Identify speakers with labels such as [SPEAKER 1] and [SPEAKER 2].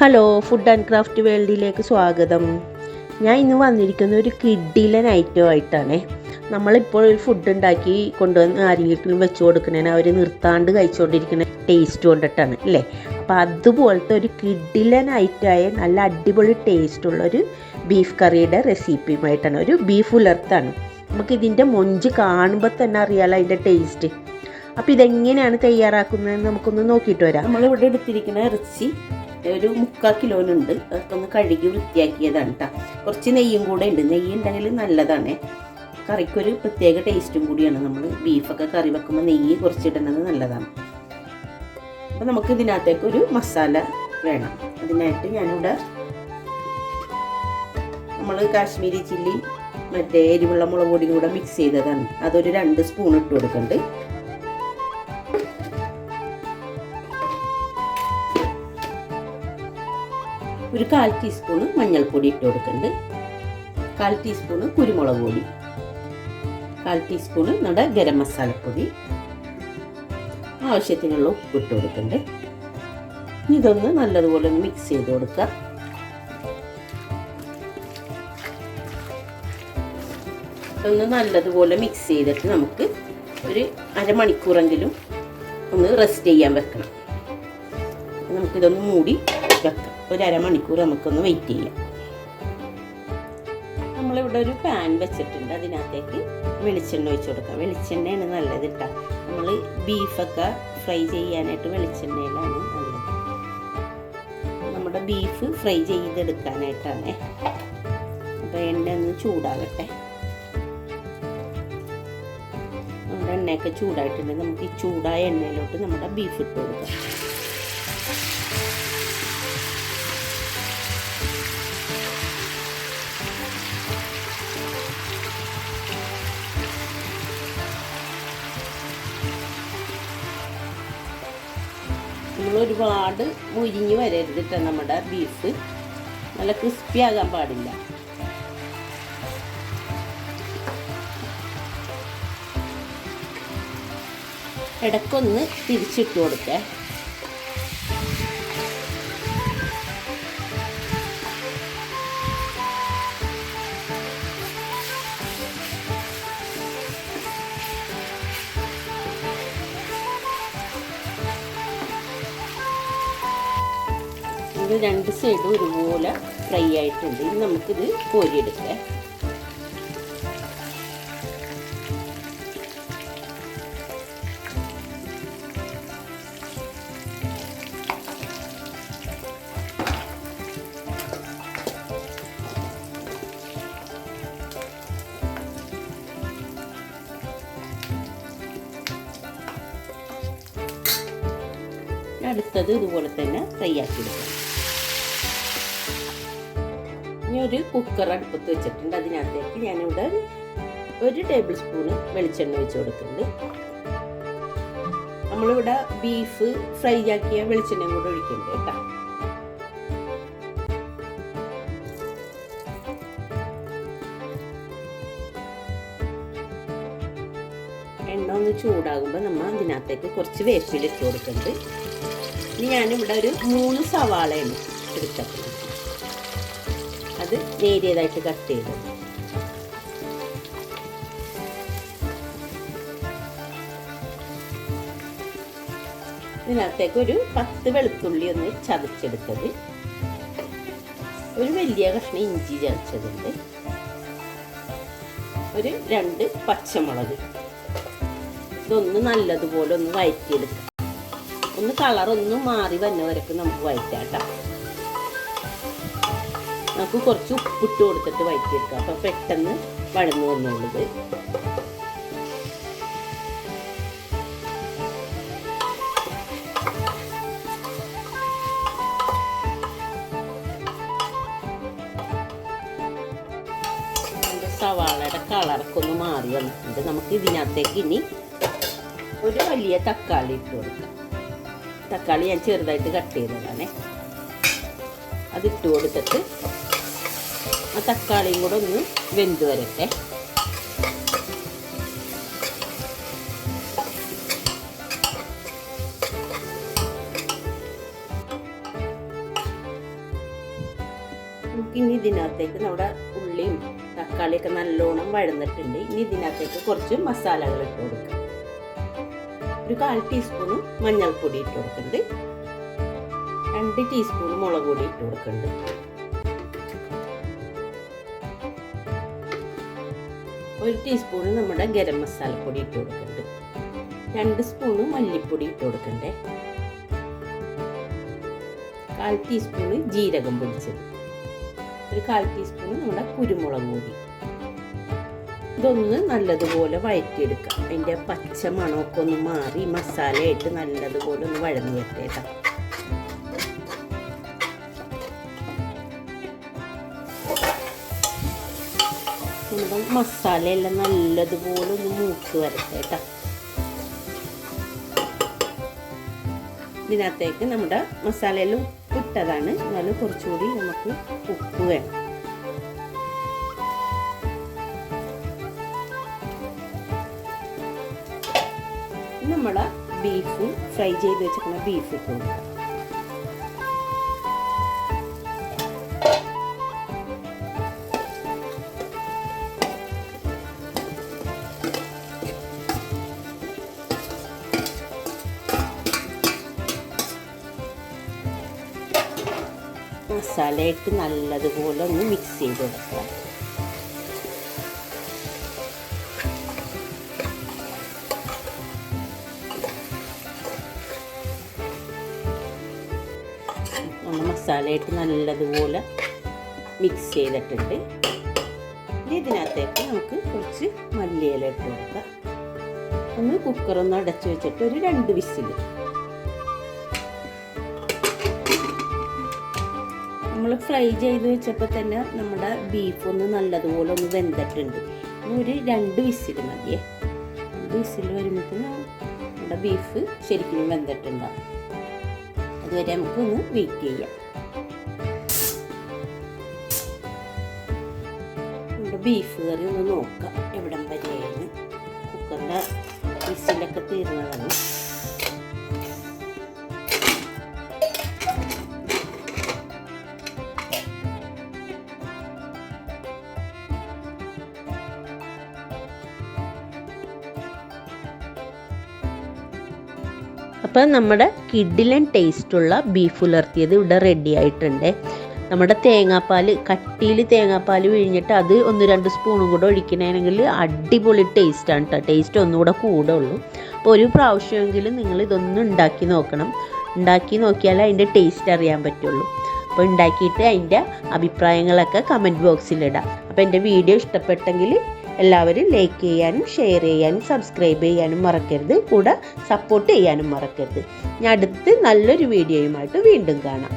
[SPEAKER 1] Hello, food and craft വേൾഡിലേക്ക് സ്വാഗതം. ഞാൻ ഇന്ന് വന്നിരിക്കുന്ന ഒരു കിഡിലൻ ഐറ്റം ആയിട്ടാണ്. നമ്മളിപ്പോൾ ഒരു ഫുഡ് ഉണ്ടാക്കി കൊണ്ടുവന്ന് ആരെങ്കിലും വെച്ച് കൊടുക്കുന്നതിന് അവർ നിർത്താണ്ട് കഴിച്ചുകൊണ്ടിരിക്കുന്ന ടേസ്റ്റ് കൊണ്ടിട്ടാണ് അല്ലേ. അപ്പോൾ അതുപോലത്തെ ഒരു കിഡിലൻ ഐറ്റമായ നല്ല അടിപൊളി ടേസ്റ്റുള്ളൊരു ബീഫ് കറിയുടെ റെസിപ്പിയുമായിട്ടാണ്. ഒരു ബീഫ് ഉലർത്താണ്. നമുക്കിതിൻ്റെ മൊഞ്ച് കാണുമ്പോൾ തന്നെ അറിയാമല്ലോ അതിൻ്റെ ടേസ്റ്റ്. അപ്പോൾ ഇതെങ്ങനെയാണ് തയ്യാറാക്കുന്നതെന്ന് നമുക്കൊന്ന് നോക്കിയിട്ട് വരാം. നമ്മളിവിടെ എടുത്തിരിക്കുന്ന ഇറച്ചി ഒരു 3/4 കിലോനുണ്ട്. അതൊക്കെ ഒന്ന് കഴുകി വൃത്തിയാക്കിയതാണ് കേട്ടോ. കുറച്ച് നെയ്യും കൂടെ ഉണ്ട്. നെയ്യ് ഉണ്ടെങ്കിൽ നല്ലതാണ്. കറിക്കൊരു പ്രത്യേക ടേസ്റ്റും കൂടിയാണ്. നമ്മൾ ബീഫൊക്കെ കറി വെക്കുമ്പോൾ നെയ്യ് കുറച്ചിടുന്നത് നല്ലതാണ്. അപ്പോൾ നമുക്ക് ഇതിനകത്തേക്കൊരു മസാല വേണം. അതിനായിട്ട് ഞാനിവിടെ നമ്മൾ കാശ്മീരി ചില്ലി മറ്റേ എരിവുള്ള മുളക് പൊടിയും കൂടെ മിക്സ് ചെയ്തതാണ്. അതൊരു 2 സ്പൂൺ ഇട്ട് കൊടുക്കുന്നുണ്ട്. ഒരു 1/4 ടീസ്പൂണ് മഞ്ഞൾപ്പൊടി ഇട്ട് കൊടുക്കുന്നുണ്ട്. 1/4 ടീസ്പൂണ് കുരുമുളക് പൊടി, 1/4 ടീസ്പൂണ് നമ്മുടെ ഗരം മസാലപ്പൊടി, ആവശ്യത്തിനുള്ള ഉപ്പ് ഇട്ട് കൊടുക്കുന്നുണ്ട്. ഇതൊന്ന് നല്ലതുപോലെ ഒന്ന് മിക്സ് ചെയ്ത് കൊടുക്കുക. ഇതൊന്ന് നല്ലതുപോലെ മിക്സ് ചെയ്തിട്ട് നമുക്ക് ഒരു അരമണിക്കൂറെങ്കിലും ഒന്ന് റെസ്റ്റ് ചെയ്യാൻ വെക്കണം. നമുക്കിതൊന്ന് മൂടി വെക്കാം. ഒരു അരമണിക്കൂർ നമുക്കൊന്ന് വെയിറ്റ് ചെയ്യാം. നമ്മളിവിടെ ഒരു പാൻ വെച്ചിട്ടുണ്ട്. അതിനകത്തേക്ക് വെളിച്ചെണ്ണ ഒഴിച്ച് കൊടുക്കാം. വെളിച്ചെണ്ണയാണ് നല്ലത് കേട്ടോ. നമ്മൾ ബീഫൊക്കെ ഫ്രൈ ചെയ്യാനായിട്ട് വെളിച്ചെണ്ണയിലാണ് നല്ലത്. നമ്മുടെ ബീഫ് ഫ്രൈ ചെയ്തെടുക്കാനായിട്ടാണ്. അപ്പോൾ എണ്ണ ഒന്ന് ചൂടാകട്ടെ. നമ്മുടെ എണ്ണയൊക്കെ ചൂടായിട്ടുണ്ടെങ്കിൽ നമുക്ക് ഈ ചൂടായ എണ്ണയിലോട്ട് നമ്മുടെ ബീഫ് ഇട്ട് കൊടുക്കാം. നമ്മൾ ഒരുപാട് മുരിഞ്ഞ് വരരുതിട്ട് നമ്മുടെ ബീഫ് നല്ല ക്രിസ്പി ആകാൻ പാടില്ല. ഇടയ്ക്കൊന്ന് തിരിച്ചിട്ട് കൊടുക്കുക. ഇത് 2 സൈഡും ഒരുപോലെ ഫ്രൈ ആയിട്ടുണ്ട്. ഇനി നമുക്കിത് കോരിയെടുക്കാം. അടുത്തത് ഇതുപോലെ തന്നെ ഫ്രൈ ആക്കി എടുക്കാം. ഇനി ഒരു കുക്കർ അടുപ്പത്ത് വെച്ചിട്ടുണ്ട്. അതിനകത്തേക്ക് ഞാനിവിടെ 1 ടേബിൾ സ്പൂണ് വെളിച്ചെണ്ണ ഒഴിച്ച് കൊടുക്കുന്നുണ്ട്. നമ്മളിവിടെ ബീഫ് ഫ്രൈ ആക്കിയ വെളിച്ചെണ്ണയും കൂടെ ഒഴിക്കുന്നുണ്ട് കേട്ടോ. എണ്ണ ഒന്ന് ചൂടാകുമ്പോൾ നമ്മൾ അതിനകത്തേക്ക് കുറച്ച് വേപ്പില ഇട്ട് കൊടുക്കുന്നുണ്ട്. ഇനി ഞാനിവിടെ ഒരു 3 സവാളയാണ് എടുത്തത്. അത് നേരിയതായിട്ട് കട്ട് ചെയ്ത് ഇതിനകത്തേക്ക് ഒരു 10 വെളുത്തുള്ളി ഒന്ന് ചതച്ചെടുത്തത്, ഒരു വലിയ കഷ്ണം ഇഞ്ചി ചതച്ചതുണ്ട്, ഒരു 2 പച്ചമുളക്. ഇതൊന്ന് നല്ലതുപോലെ ഒന്ന് വഴറ്റിയെടുക്കാം. ഒന്ന് കളറൊന്ന് മാറി വന്ന വരക്ക് നമുക്ക് വഴറ്റാം. നമുക്ക് കുറച്ച് ഉപ്പിട്ട് കൊടുത്തിട്ട് വഴറ്റിയെടുക്കാം. അപ്പോൾ പെട്ടെന്ന് വഴന്നു വന്നുള്ളത്. സവാളയുടെ കളറൊക്കെ ഒന്ന് മാറി വന്നിട്ടുണ്ട്. നമുക്ക് ഇതിനകത്തേക്ക് ഇനി ഒരു വലിയ തക്കാളി ഇട്ട് കൊടുക്കാം. തക്കാളി ഞാൻ ചെറുതായിട്ട് കട്ട് ചെയ്തതാണ്. അതിട്ട് കൊടുത്തിട്ട് ആ തക്കാളിയും കൂടെ ഒന്ന് വെന്ത് വരട്ടെ. ഇനി ഇതിനകത്തേക്ക് നമ്മുടെ ഉള്ളിയും തക്കാളിയൊക്കെ നല്ലോണം വഴന്നിട്ടുണ്ട്. ഇനി ഇതിനകത്തേക്ക് കുറച്ച് മസാലകൾ ഇട്ട് കൊടുക്കാം. ഒരു 1/4 ടീസ്പൂൺ മഞ്ഞൾപ്പൊടി ഇട്ട് കൊടുക്കുന്നുണ്ട്. 2 ടീസ്പൂൺ മുളക് പൊടി ഇട്ട് കൊടുക്കുന്നുണ്ട്. 1 ടീസ്പൂൺ നമ്മുടെ ഗരം മസാലപ്പൊടി ഇട്ട് കൊടുക്കുന്നുണ്ട്. 2 സ്പൂൺ മല്ലിപ്പൊടി ഇട്ട് കൊടുക്കണ്ടേ. 1/4 ടീസ്പൂൺ ജീരകം പൊടിച്ചത്. ഒരു 1/4 ടീസ്പൂൺ നമ്മുടെ കുരുമുളക് പൊടി. ഇതൊന്ന് നല്ലതുപോലെ വഴറ്റിയെടുക്കാം. അതിൻ്റെ പച്ച മണമൊക്കെ ഒന്ന് മാറി മസാലയായിട്ട് നല്ലതുപോലെ ഒന്ന് വഴന്ന് വരട്ടേട്ടാ. നമ്മുടെ മസാലയെല്ലാം നല്ലതുപോലെ ഒന്ന് മൂത്ത് വരട്ടേട്ടാ. ഇതിനകത്തേക്ക് നമ്മുടെ മസാലയെല്ലാം ഇട്ടതാണ്, എന്നാലും കുറച്ചുകൂടി നമുക്ക് ഉപ്പ് വേണം. നമ്മുടെ ബീഫ് ഫ്രൈ ചെയ്ത് വെച്ചിരിക്കുന്ന ബീഫ് ഇട്ട് കൊടുക്കാം. മസാലയിട്ട് നല്ലതുപോലെ ഒന്ന് മിക്സ് ചെയ്ത് കൊടുക്കാം. മസാലയിട്ട് നല്ലതുപോലെ മിക്സ് ചെയ്തിട്ടുണ്ട്. ഇതിനകത്തേക്ക് നമുക്ക് കുറച്ച് മല്ലിയില ഇട്ട് കൊടുക്കാം. ഒന്ന് കുക്കറൊന്ന് അടച്ചു വെച്ചിട്ട് ഒരു 2 വിസിൽ. നമ്മൾ ഫ്രൈ ചെയ്ത് വെച്ചപ്പോൾ തന്നെ നമ്മുടെ ബീഫ് ഒന്ന് നല്ലതുപോലെ ഒന്ന് വെന്തിട്ടുണ്ട്. ഒരു 2 വിസിൽ മതിയേ. 2 വിസിൽ വരുമ്പോഴത്തേന് നമ്മുടെ ബീഫ് ശരിക്കും വെന്തിട്ടുണ്ടാവും. അതുവരെ നമുക്കൊന്ന് വെയിറ്റ് ചെയ്യാം. നമ്മുടെ ബീഫ് കറി ഒന്ന് നോക്കാം എവിടം വരെയാണ്. കുക്കറിൻ്റെ വിസിലൊക്കെ തീർന്നതാണ്. അപ്പം നമ്മുടെ കിഡിലൻ ടേസ്റ്റുള്ള ബീഫ് ഉലർത്തിയത് ഇവിടെ റെഡി ആയിട്ടുണ്ട്. നമ്മുടെ തേങ്ങാപ്പാൽ കട്ടിയിൽ തേങ്ങാപ്പാൽ പിഴിഞ്ഞിട്ട് അത് 1-2 സ്പൂണും കൂടെ ഒഴിക്കണമെങ്കിൽ അടിപൊളി ടേസ്റ്റാണ് കേട്ടോ. ടേസ്റ്റ് ഒന്നുകൂടെ കൂടെ ഉള്ളൂ. അപ്പോൾ ഒരു പ്രാവശ്യമെങ്കിലും നിങ്ങൾ ഇതൊന്നും ഉണ്ടാക്കി നോക്കണം. ഉണ്ടാക്കി നോക്കിയാലേ അതിൻ്റെ ടേസ്റ്റ് അറിയാൻ പറ്റുള്ളൂ. അപ്പോൾ ഉണ്ടാക്കിയിട്ട് അതിൻ്റെ അഭിപ്രായങ്ങളൊക്കെ കമൻറ്റ് ബോക്സിലിടാം. അപ്പോൾ എൻ്റെ വീഡിയോ ഇഷ്ടപ്പെട്ടെങ്കിൽ എല്ലാവരും ലൈക്ക് ചെയ്യാനും ഷെയർ ചെയ്യാനും സബ്സ്ക്രൈബ് ചെയ്യാനും മറക്കരുത്. കൂടെ സപ്പോർട്ട് ചെയ്യാനും മറക്കരുത്. ഞാൻ അടുത്ത് നല്ലൊരു വീഡിയോയുമായിട്ട് വീണ്ടും കാണാം.